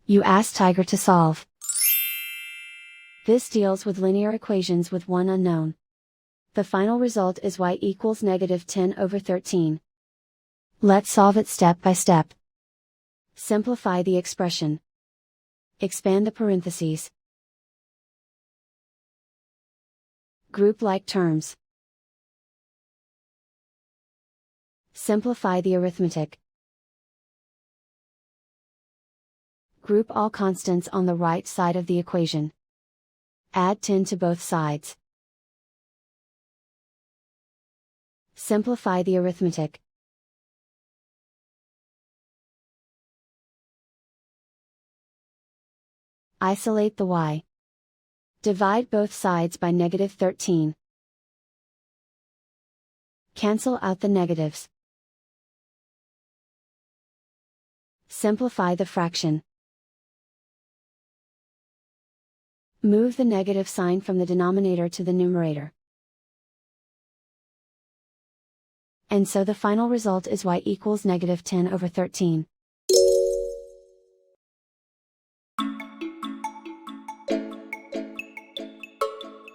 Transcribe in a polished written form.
You ask Tiger to solve. This deals with linear equations with one unknown. The final result is y equals -10/13. Let's solve it step by step. Simplify the expression. Expand the parentheses. Group like terms. Simplify the arithmetic. Group all constants on the right side of the equation. Add 10 to both sides. Simplify the arithmetic. Isolate the y. Divide both sides by -13. Cancel out the negatives. Simplify the fraction. Move the negative sign from the denominator to the numerator. And so the final result is y equals -10/13.